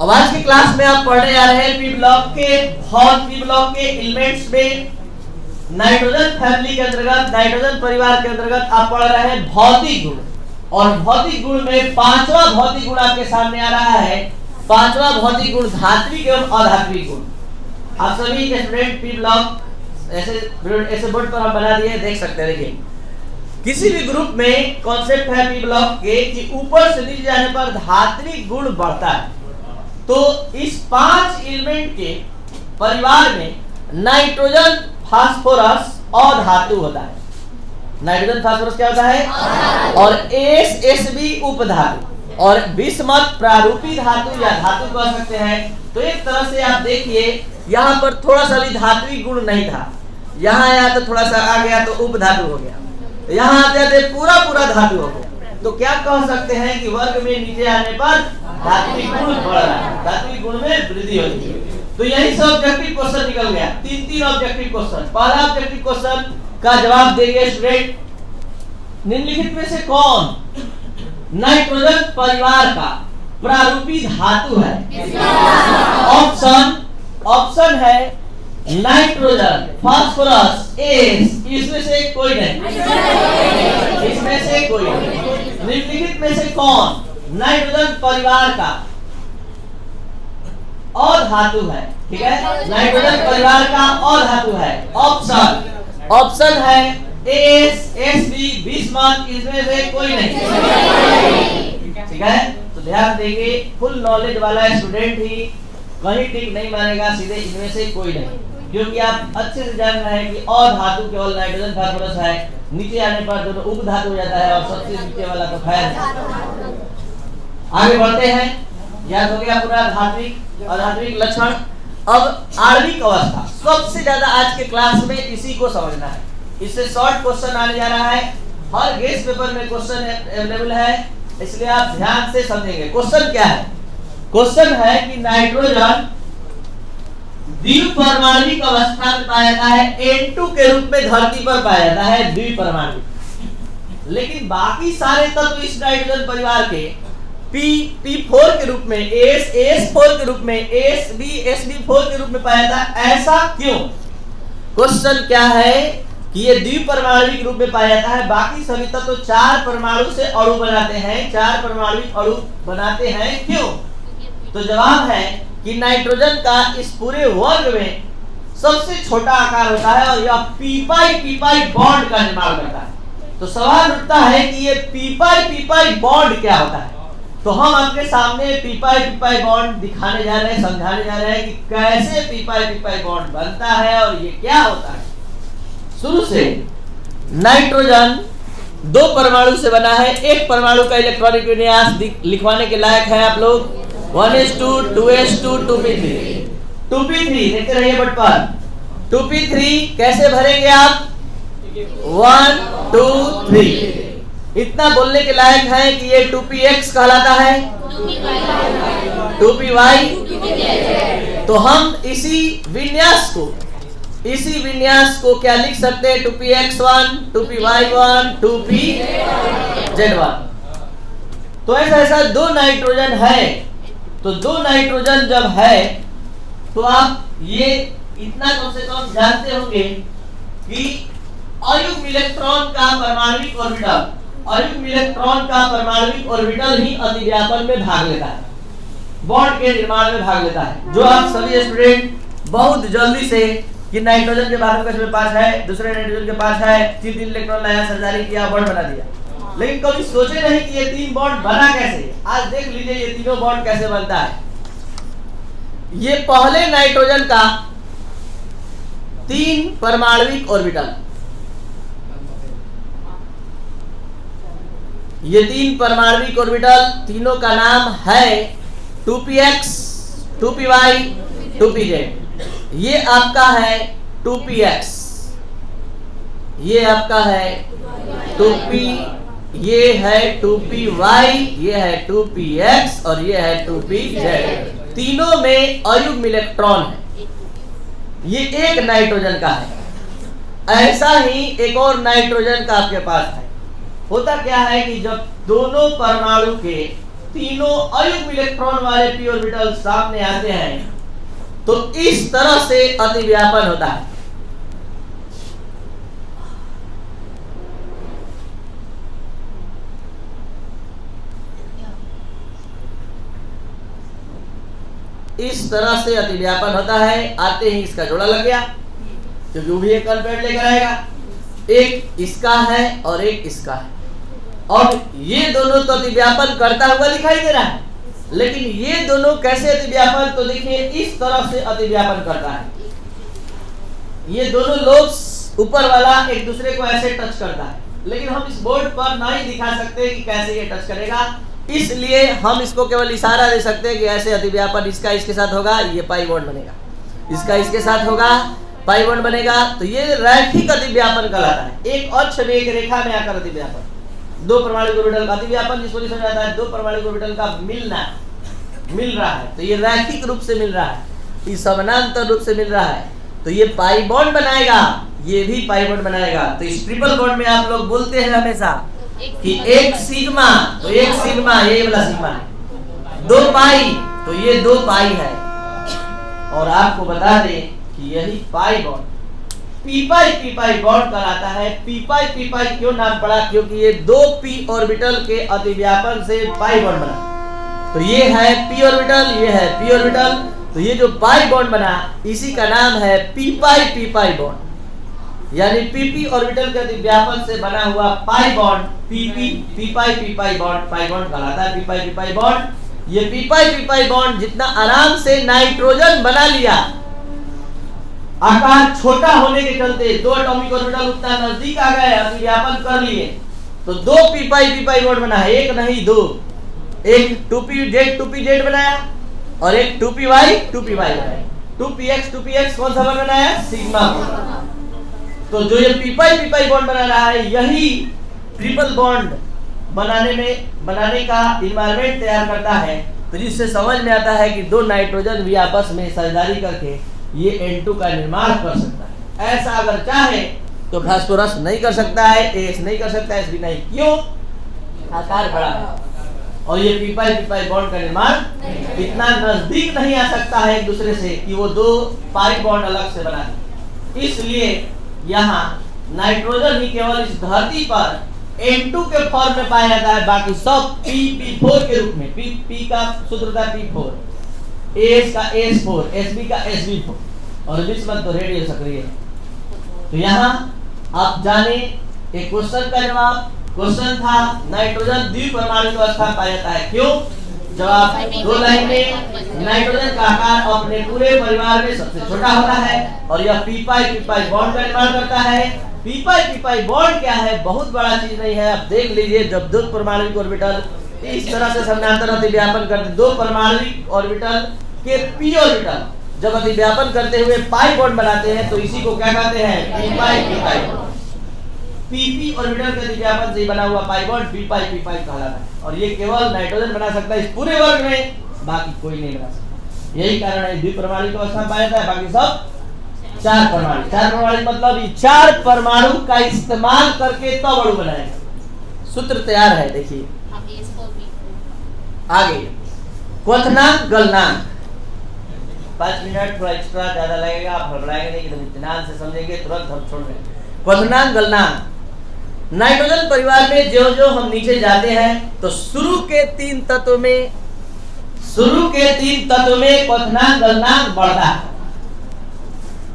अब आज की क्लास में आप पढ़ने जा रहे हैं पी ब्लॉक के एलिमेंट्स में नाइट्रोजन फैमिली के अंतर्गत, नाइट्रोजन परिवार के अंतर्गत आप पढ़ रहे हैं भौतिक गुण। और भौतिक गुण में पांचवा भौतिक गुण आपके सामने आ रहा है। पांचवा भौतिक गुण धात्विक एवं अधात्विक गुण। आप सभी स्टूडेंट पी ब्लॉक ऐसे बोर्ड पर हम बना दिए, देख सकते हैं। देखिए, किसी भी ग्रुप में कॉन्सेप्ट है पी ब्लॉक के कि ऊपर से नीचे जाने पर धात्विक गुण बढ़ता है। तो इस 5 एलिमेंट के परिवार में नाइट्रोजन, फास्फोरस और धातु होता है। नाइट्रोजन फास्फोरस क्या होता है? और एस भी उपधातु और बिस्मथ प्रारूपी धातु या धातु कह सकते हैं। तो एक तरह से आप देखिए, यहाँ पर थोड़ा सा भी धात्विक गुण नहीं था, यहाँ आया तो थोड़ा सा आ गया तो उपधातु हो गया, यहाँ आते आते पूरा धातु हो गया। तो क्या कह सकते हैं कि वर्ग में नीचे आने पर धात्विक गुण बढ़ रहा है, धात्विक गुण में वृद्धि होती है। तो यही से ऑब्जेक्टिव क्वेश्चन निकल गया। 3 ऑब्जेक्टिव क्वेश्चन। पहला ऑब्जेक्टिव क्वेश्चन का जवाब देंगे स्टूडेंट, निम्नलिखित में से कौन नाइट्रोजन परिवार का प्रारूपी धातु है? ऑप्शन है नाइट्रोजन, फास्फोरस, एस। इसमें से कोई नहीं, इसमें से कोई नहीं। निम्नलिखित में से कौन नाइट्रोजन परिवार का और धातु है? ठीक है, नाइट्रोजन परिवार का और धातु है। ऑप्शन है एस, एसबी, बिस्मथ। इसमें से कोई नहीं, ठीक है। तो ध्यान देंगे, फुल नॉलेज वाला स्टूडेंट ही कहीं टिक नहीं मानेगा सीधे इनमें से कोई नहीं, क्योंकि आप अच्छे से जान रहे हैं कि और धातु केवल नाइट्रोजन फास्फोरस है, नीचे आने पर दोनों उपधातु हो जाता है और सबसे नीचे वाला तो खैर। आगे बढ़ते हैं। याद हो गया पूरा धात्विक और अधात्विक लक्षण। अब आणविक अवस्था सबसे ज्यादा आज के क्लास में इसी को समझना है। इससे शॉर्ट क्वेश्चन आने जा रहा है, हर गेस्ट पेपर में क्वेश्चन अवेलेबल है, इसलिए आप ध्यान से समझेंगे। क्वेश्चन क्या है? क्वेश्चन है कि नाइट्रोजन द्विपरमाणुक अवस्था में पाया जाता है, N2 के रूप में धरती पर पाया जाता है द्विपरमाणुक। लेकिन बाकी सारे तत्व इस नाइट्रोजन परिवार के P4 के रूप में, S4 के रूप में, SB4 के रूप में पाया जाता है। ऐसा क्यों? क्वेश्चन क्या है कि ये द्विपरमाणुक रूप में पाया जाता है, बाकी सभी तत्व 4 परमाणु से अणु बनाते हैं, 4 परमाणुक अणु बनाते हैं। क्यों? तो जवाब है कि नाइट्रोजन का इस पूरे वर्ग में सबसे छोटा आकार होता है और यह पी-पाई बॉन्ड का निर्माण करता है। तो सवाल उठता है कि ये पी-पाई बॉन्ड क्या होता है? तो हम आपके सामने पी-पाई बॉन्ड दिखाने जा रहे हैं, समझाने जा रहे हैं कि कैसे पी-पाई बॉन्ड बनता है और ये क्या होता है। शुरू से नाइट्रोजन 2 परमाणु से बना है। एक परमाणु का इलेक्ट्रॉनिक विन्यास लिखवाने के लायक है आप लोग। 1s2, 2s2, 2p3। 2p3 देखते रहिए बट पर। 2p3 कैसे भरेंगे आप? 1 2 3। इतना बोलने के लायक है कि ये 2px कहलाता है, 2py। तो हम इसी विन्यास को क्या लिख सकते हैं? 2px1, 2py1, 2pz1। तो ऐसा 2 नाइट्रोजन है। तो 2 नाइट्रोजन जब है तो आप ये इतना कम से कम जानते होंगे कि अयुग्म इलेक्ट्रॉन का परमाणुक ऑर्बिटल ही अतिव्यापन में भाग लेता है, बॉन्ड के निर्माण में भाग लेता है। जो आप सभी स्टूडेंट बहुत जल्दी से कि नाइट्रोजन के बारे में पास है, दूसरे नाइट्रोजन के पास है, 3 इलेक्ट्रॉन लाया, सर्जरी किया, बॉन्ड बना दिया, लेकिन कभी सोचे नहीं कि ये 3 बॉन्ड बना कैसे। आज देख लीजिए ये तीनों बॉन्ड कैसे बनता है। ये पहले नाइट्रोजन का 3 परमाणुक ऑर्बिटल, ये 3 परमाणुक ऑर्बिटल, तीनों का नाम है 2px, 2py, 2pz। ये आपका है 2px, ये आपका है 2p, ये है 2py, ये है 2px और ये है 2pz। तीनों में अयुग्म इलेक्ट्रॉन है। ये एक नाइट्रोजन का है। ऐसा ही एक और नाइट्रोजन का आपके पास है। होता क्या है कि जब दोनों परमाणु के तीनों अयुग्म इलेक्ट्रॉन वाले पी ऑर्बिटल सामने आते हैं तो इस तरह से अतिव्यापन होता है। इस तरह से अतिव्यापन होता है। आते ही इसका जोड़ा लग गया, क्योंकि वो भी एक अल्फाबेट लेकर आएगा। एक इसका है और एक इसका है, और ये दोनों तो अतिव्यापन करता हुआ दिखाई दे रहा है, लेकिन ये दोनों कैसे अतिव्यापन, तो देखिए इस तरह से अतिव्यापन करता है। ये दोनों लोब्स ऊपर वाला एक दूसरे को ऐसे टच करता है, लेकिन हम इस बोर्ड पर नहीं दिखा सकते कि कैसे ये टच करेगा, इसलिए हम इसको केवल इशारा दे सकते हैं कि ऐसे अतिव्यापन इसका इसके साथ होगा, ये पाई बॉन्ड बनेगा, इसका इसके साथ होगा, पाई बॉन्ड बनेगा। तो ये रैखिक अतिव्यापन कहलाता है। एक अक्ष में एक रेखा में आकर अतिव्यापन, दो परमाणु ऑर्बिटल का अतिव्यापन जिसको समझ आता है, दो परमाणु ऑर्बिटल का मिल रहा है, तो ये रैखिक रूप से मिल रहा है, ये समानांतर रूप से मिल रहा है, तो ये पाई बॉन्ड बनाएगा, ये भी पाई बॉन्ड बनाएगा। तो इस ट्रिपल बॉन्ड में आप लोग बोलते हैं हमेशा कि एक सिग्मा, तो एक सिग्मा ये वाला सिग्मा है, दो पाई तो ये दो पाई है। और आपको बता दें कि यही pi bond P pi bond कहलाता है। पी पाई क्यों नाम पड़ा, क्योंकि ये दो पी ऑर्बिटल के अतिव्यापन से पाई बॉन्ड बना। तो ये है पी ऑर्बिटल, ये है पी ऑर्बिटल, तो ये जो पाई बॉन्ड बना इसी का नाम है पी पाई बॉन्ड, यानी पीपी ऑर्बिटल के अतिव्यापन से बना हुआ pi bond P pi bond, pi bond कहलाता है पी पाई बॉन्ड। ये पी पाई बॉन्ड जितना आराम से नाइट्रोजन बना लिया, आकार छोटा होने के चलते दो एटॉमिक ऑर्बिटल उतना नजदीक आ गए, अतिव्यापन कर लिए, तो दो पी पाई बॉन्ड बना है, एक नहीं दो, एक 2pz बनाया और एक 2py बनाया, 2px कौन सा बॉन्ड बनाया, सिग्मा बॉन्ड। तो जो ये पी पाई बॉन्ड बना रहा है, यही ट्रिपल बॉन्ड बनाने का इन्वायरमेंट तैयार करता है। तो जिससे समझ में आता है कि दो नाइट्रोजन भी आपस में साझेदारी करके ये N2 का निर्माण कर सकता है। ऐसा अगर चाहे तो फास्फोरस नहीं कर सकता है, एस नहीं कर सकता है, एस भी नहीं, क्यों, आकार बड़ा है, और ये पी पाई बॉन्ड का निर्माण इतना नजदीक नहीं आ सकता है एक दूसरे से कि वो दो पाई बॉन्ड अलग से बना दे। इसलिए यहाँ नाइट्रोजन ही केवल इस धरती पर N2 के फॉर्म में पाया जाता है, बाकी सब P4 के रूप में, P का सूत्र था P4, AS का AS4, SB का SB4 और बिस्मथ तो रेडियो सक्रिय। तो यहाँ आप जाने एक क्वेश्चन का जवाब, क्वेश्चन था नाइट्रोजन द्विपरमाणु अवस्था पाया जाता है, क्यों, जवाब दो लाइन में, नाइट्रोजन का आकार अपने पूरे परिवार में सबसे छोटा होता है और यह पी पाई बॉन्ड का निर्माण करता है। पी पाई बॉन्ड क्या है, बहुत बड़ा चीज नहीं है, आप देख लीजिए, जब दो परमाणु ऑर्बिटल इस तरह से समानांतर अतिव्यापन करते, दो परमाणु ऑर्बिटल के पी ऑर्बिटल जब अतिव्यापन करते हुए पाई बॉन्ड बनाते हैं तो इसी को क्या कहते हैं, पी पाई पीपी ऑर्बिटल के अतिव्यापन से बना हुआ पाई बॉन्ड पी पाई कहलाता है। और ये केवल नाइट्रोजन बना सकता है इस पूरे वर्ग में, बाकी कोई नहीं बना सकता। यही कारण है द्विपरमाणु अवस्था में पाया जाता है, बाकी सब चार परमाणु मतलब ये चार परमाणु का इस्तेमाल करके तो अणु बनाएगा। सूत्र तैयार है, देखिए आगे क्वथनांक गलनांक, 5 मिनट थोड़ा एक्स्ट्रा ज्यादा लगेगा, आप घबराएंगे नहीं, एकदम इत्मीनान से समझेंगे, तुरंत हम छोड़ देंगे। क्वथनांक गलनांक, नाइट्रोजन परिवार में जो जो हम नीचे जाते हैं तो शुरू के तीन तत्व में क्वथनांक गलनांक बढ़ता है,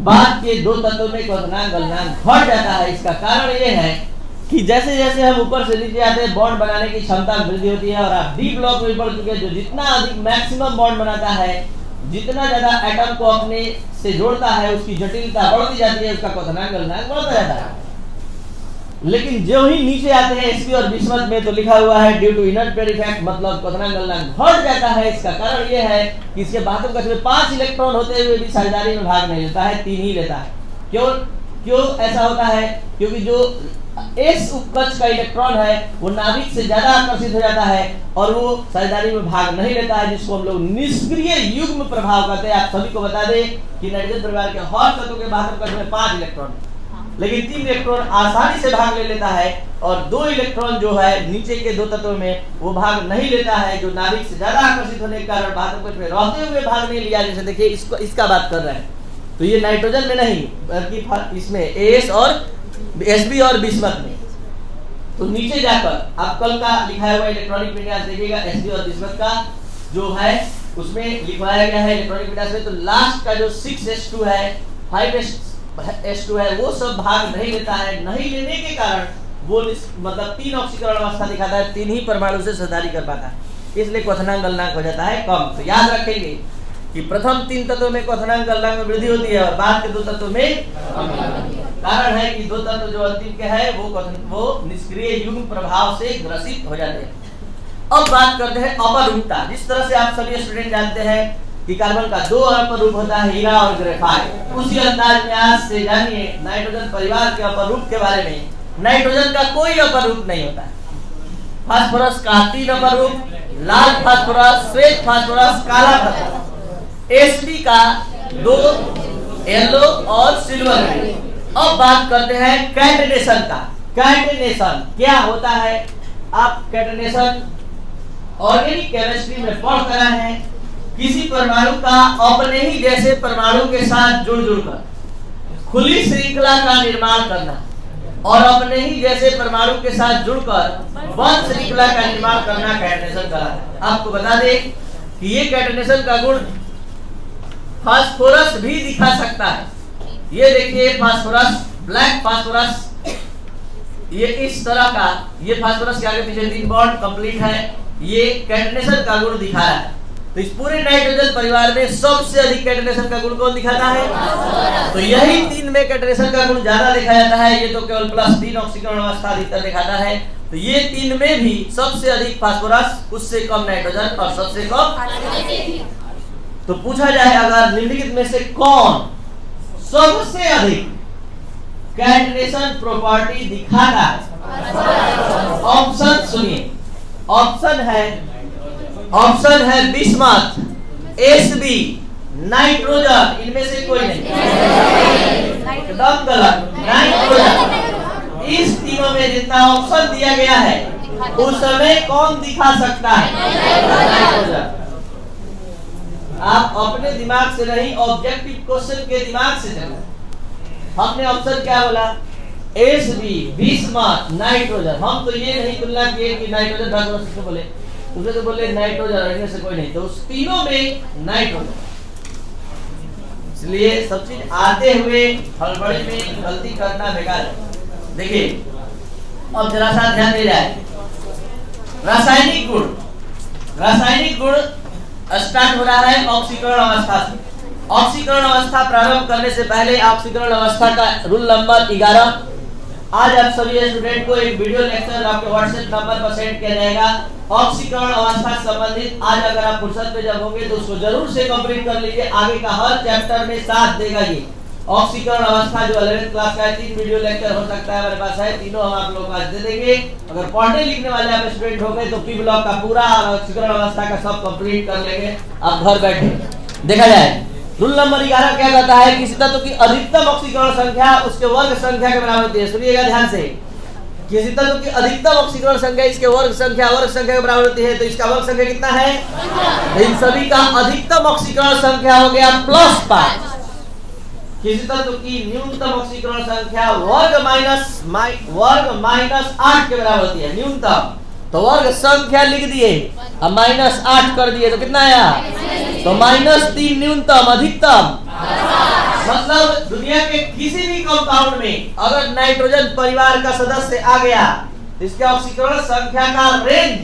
बाद के दो तत्वों में क्वथनांक गलनांक घट जाता है। इसका कारण ये है कि जैसे जैसे हम ऊपर से नीचे आते हैं बॉन्ड बनाने की क्षमता वृद्धि होती है, और आप डी ब्लॉक में बढ़ चुके हैं, जो जितना अधिक मैक्सिमम बॉन्ड बनाता है, जितना ज्यादा एटम को अपने से जोड़ता है, उसकी जटिलता बढ़ती जाती है, उसका क्वथनांक गलनांक बढ़ता जाता है। लेकिन जो ही नीचे आते हैं एसपी और बिस्मथ में तो लिखा हुआ है due to inert pair effect, मतलब क्वथनांक गलनांक घट जाता है। इसका कारण यह है कि इसके बाहर कक्ष में 5 इलेक्ट्रॉन होते हुए भी साझेदारी में भाग नहीं लेता है, 3 ही लेता है। क्यों ऐसा होता है, क्योंकि जो एस उपकक्ष का इलेक्ट्रॉन है वो नाभिक से ज्यादा आकर्षित हो जाता है और वो साझेदारी में भाग नहीं लेता है, जिसको हम लोग निष्क्रिय युग्म प्रभाव कहते हैं। आप सभी को बता दें कि नाइट्रोजन परिवार के हर तत्व के बाहर कक्ष में 5 इलेक्ट्रॉन, लेकिन 3 इलेक्ट्रॉन आसानी से भाग ले लेता है और 2 इलेक्ट्रॉन जो है नीचे के 2 तत्वों में वो भाग नहीं लेता है, जो नाभिक से ज्यादा आकर्षित होने के कारण बाहर में रहते हुए भाग नहीं लिया। जैसे देखिए इसका बात कर रहे हैं, तो ये नाइट्रोजन में नहीं बल्कि इसमें एस और Sb और बिस्मथ में। तो नीचे जाकर आप कल का लिखाया हुआ इलेक्ट्रॉनिक विन्यास देखिएगा, Sb और बिस्मथ का जो है उसमें लिखवाया गया है इलेक्ट्रॉनिक विन्यास में। तो लास्ट का जो 6s2 है, 5s2 है, वो सब भाग नहीं लेता है। नहीं लेने के कारण वो मतलब 3 ऑक्सीकरण अवस्था दिखाता है, 3 ही परमाणु से साझेदारी कर पाता है, इसलिए क्वथनांक गलनांक हो जाता है कम। तो याद रखेंगे कि प्रथम 3 तत्वों में क्वथनांक गलनांक में वृद्धि होती है और बाद के 2 तत्वों में कारण है कि 2 तत्व जो अंतिम के है वो निष्क्रिय युग्म प्रभाव से ग्रसित हो जाते हैं। अब बात करते हैं अपरूपता। जिस तरह से आप सभी स्टूडेंट जानते हैं कि कार्बन का 2 अपरूप होता है, हीरा और ग्रेफाइट, उसी अंदाज में आज से जानिए नाइट्रोजन परिवार के अपरूप के बारे में। नाइट्रोजन का कोई अपरूप नहीं होता है। फास्फोरस का 3 अपरूप, लाल फास्फोरस, श्वेत फास्फोरस, काला फास्फोरस। Sb का 2 येलो और सिल्वर। अब बात करते हैं कैटेनेशन का। कैटेनेशन क्या होता है? आप कैटेनेशन ऑर्गेनिक केमिस्ट्री में पढ़ कर रहे हैं। किसी परमाणु का अपने ही जैसे परमाणु के साथ जुड़कर खुली श्रृंखला का निर्माण करना और अपने ही जैसे परमाणु के साथ जुड़कर बंद श्रृंखला का निर्माण करना कैटेनेशन कहलाता है। आपको बता दें कि ये कैटेनेशन का गुण फास्फोरस भी दिखा सकता है। ये देखिए फास्फोरस, ब्लैक फास्फोरस, ये इस तरह का, ये फास्फोरस के आगे पीछे 3 बॉन्ड कंप्लीट है, ये कैटेनेशन का गुण दिखा रहा है। तो इस पूरे नाइट्रोजन परिवार में सबसे अधिक कैटेनेशन का गुण कौन दिखाता है? तो यही 3 में कैटेनेशन का गुण ज्यादा देखा जाता है। ये तो केवल +3 ऑक्सीकरण अवस्था अधिकतर दिखाता है। तो ये 3 में भी सबसे अधिक फास्फोरस, उससे कम नाइट्रोजन और सबसे कम। तो पूछा जाए अगर निम्नलिखित में से कौन सबसे अधिक कैटेनेशन प्रॉपर्टी दिखाता है? ऑप्शन सुनिए, ऑप्शन है बिस्मथ, Sb, नाइट्रोजन, इनमें से कोई नहीं, एकदम गलत। नाइट्रोजन। इस तीनों में जितना ऑप्शन दिया गया है उस समय कौन दिखा सकता है? नाइट्रोजन। आप अपने दिमाग से नहीं, ऑब्जेक्टिव क्वेश्चन के दिमाग से चलो। हमने ऑप्शन क्या बोला? Sb, bismuth, nitrogen. हम तो ये नहीं तुलना किए कि नाइट्रोजन फास्फोरस से बोले, उसने तो बोले नाइट्रोजन, इनमें से कोई नहीं। तो उस तीनों में नाइट्रोजन। इसलिए सब चीज आते हुए हड़बड़ी में गलती करना बेकार है। देखिए अब जरा सा ध्यान दे जाए। रासायनिक गुण स्टार्ट हो रहा है ऑक्सीकरण अवस्था से। ऑक्सीकरण अवस्था प्रारंभ करने से पहले ऑक्सीकरण अवस्था का रूल नंबर 11 आज आप सभी स्टूडेंट को एक वीडियो लेक्चर आपके व्हाट्सएप नंबर पर सेंड किया जाएगा। ऑक्सीकरण अवस्था से संबंधित आज अगर आप फुर्सत में जब होंगे तो उसको जरूर से कंप्लीट कर लीजिए। आगे का हर चैप्टर में साथ देगा ये ऑक्सीकरण अवस्था जो 11th क्लास का है। 3 वीडियो लेक्चर हो सकता है हमारे पास है, तीनों हम आप लोगों को आज दे देंगे। अगर पढ़ने लिखने वाले आप स्टूडेंट हो गए तो पी ब्लॉक का पूरा ऑक्सीकरण अवस्था का सब कंप्लीट कर लेंगे आप घर बैठे। देखा जाए रूल नंबर 11 क्या कहता है? किसी तत्व की अधिकतम ऑक्सीकरण संख्या उसके वर्ग संख्या के बराबर होती है। सुनिएगा ध्यान से, किसी तत्व की अधिकतम ऑक्सीकरण संख्या इसके वर्ग संख्या के बराबर होती है। तो इसका वर्ग संख्या कितना है? इन सभी का अधिकतम ऑक्सीकरण संख्या हो गया +5। किसी तत्व की न्यूनतम ऑक्सीकरण संख्या वर्ग माइनस 8 के बराबर होती है न्यूनतम। तो वर्ग संख्या लिख दिए अब -8 कर दिए तो कितना आया? तो -3 न्यूनतम, अधिकतम। मतलब दुनिया के किसी भी कंपाउंड में अगर नाइट्रोजन परिवार का सदस्य आ गया तो इसके ऑक्सीकरण संख्या का रेंज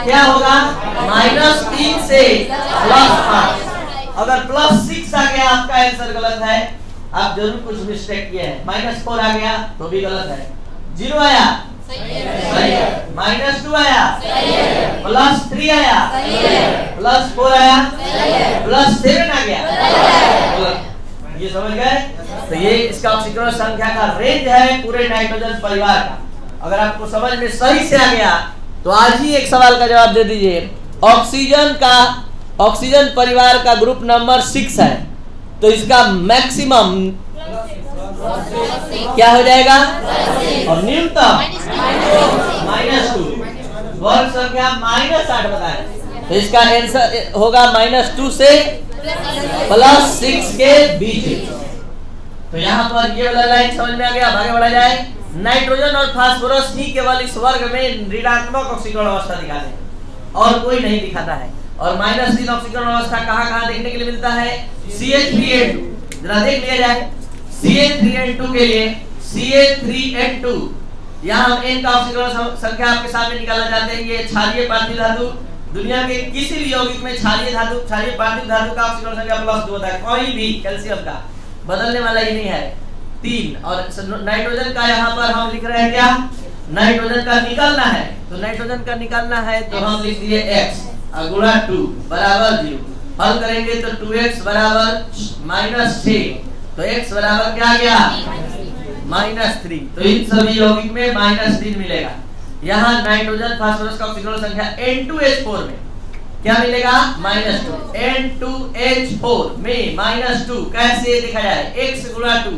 क्या होगा? -3 से +5। अगर +6 आ गया आपका आंसर गलत है, आप जरूर कुछ मिस्टेक किए हैं। -4 आ गया तो भी गलत है। 0 आया सही है, -2 आया +3 आया +4 आया +7 आ गया गलत। ये समझ गए? तो ये इसका ऑक्सीकरण संख्या का रेंज है पूरे नाइट्रोजन परिवार का। अगर आपको समझ में सही से आ गया तो आज ही एक सवाल का जवाब दे दीजिए। ऑक्सीजन परिवार का ग्रुप नंबर 6 है तो इसका मैक्सिमम क्या हो जाएगा, और न्यूनतम -2। वर्ग संख्या -8 बताए, तो इसका आंसर होगा -2 से +6 के बीच। तो यहाँ पर ये वाला लाइन समझ में आ गया। आगे बढ़ा जाए। नाइट्रोजन और फास्फोरस ही केवल इस वर्ग में ऋणात्मक ऑक्सीकरण अवस्था दिखाते हैं और कोई नहीं दिखाता है। और -3 ऑक्सीकरण अवस्था कहाँ देखने के लिए मिलता है, CH3N2। जरा देख लिया जाए, CH3N2 के लिए CH3N2, यहाँ हम N का ऑक्सीकरण संख्या आपके सामने निकालना चाहते हैं। ये क्षारीय पार्थिव धातु, दुनिया के किसी भी यौगिक में क्षारीय पार्थिव धातु का ऑक्सीकरण संख्या +2 होता है। कोई भी कैल्शियम का बदलने वाला ही नहीं है। 3 और नाइट्रोजन का यहाँ पर हम लिख रहे हैं क्या, नाइट्रोजन का निकालना है। तो नाइट्रोजन का निकालना है तो हम लिख दिए x गुणा 2 बराबर 0। हल करेंगे तो 2x बराबर -6, तो x बराबर क्या आ गया, -3। तो इन सभी यौगिक में -3 मिलेगा। यहाँ नाइट्रोजन फास्फोरस का ऑक्सीकरण संख्या N2H4 में क्या मिलेगा, -2। N2H4 में -2 कैसे देखा जाए, x गुणा 2।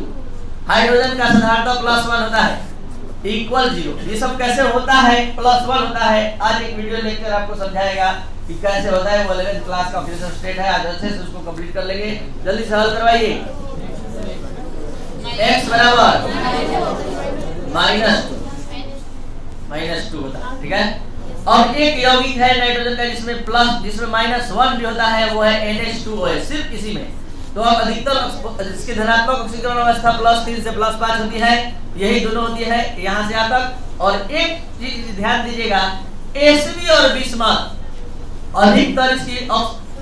हाइड्रोजन का साधारणतः +1 होता है, इक्वल 0। ये सब कैसे होता है, +1 होता है। आज एक वीडियो लेकर आपको समझाएगा कि कैसे होता है। वो 11th क्लास का ऑक्सीडेशन स्टेट है, आज अच्छे से उसको कंप्लीट कर लेंगे। जल्दी से हल करवाइए। x बराबर -2 होता है, ठीक है। और एक यौगिक है नाइट्रोजन का जिसमें -1 भी होता है, वो है NH2OH, सिर्फ इसी में। तो अब अधिकतर जिसकी धनात्मक ऑक्सीकरण अवस्था +3 से +5 होती है, यही दोनों होती है यहाँ से यहाँ तक। और एक चीज ध्यान दीजिएगा, Sb और बिस्मथ अधिकतर इसकी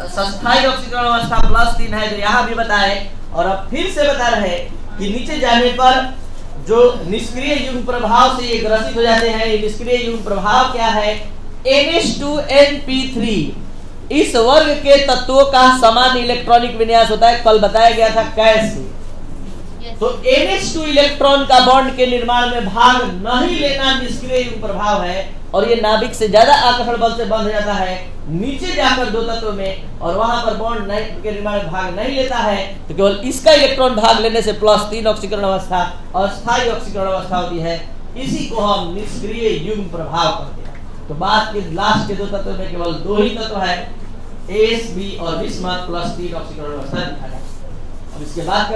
स्थायी ऑक्सीकरण अवस्था +3 है, जो यहाँ भी बताए। और अब फिर से बता रहे कि नीचे जाने पर जो निष्क्रिय युग्म प्रभाव से ये ग्रसित हो जाते हैं। ये निष्क्रिय युग्म प्रभाव क्या है, NH2NP3 इस वर्ग के तत्वों का समान इलेक्ट्रॉनिक विन्यास होता है। कल बताया गया था कैसे। तो NH2 इलेक्ट्रॉन का बॉन्ड के निर्माण में भाग नहीं लेना निष्क्रिय युग्म प्रभाव है, और ये नाभिक से ज्यादा आकर्षण बल से बंध हो जाता है नीचे जाकर दो तत्वों में, और वहां पर बॉन्ड के निर्माण में भाग नहीं लेता है। तो केवल इसका इलेक्ट्रॉन भाग लेने से +3 ऑक्सीकरण अवस्था और स्थायी ऑक्सीकरण अवस्था होती है। इसी को हम निष्क्रिय युग्म प्रभाव कहते हैं। तो बात के लास्ट के दो तत्वों में केवल 2 ही तत्व है, Sb और बिस्मथ, +3 ऑक्सीकरण अवस्था दिखाया। अब इसके बाद का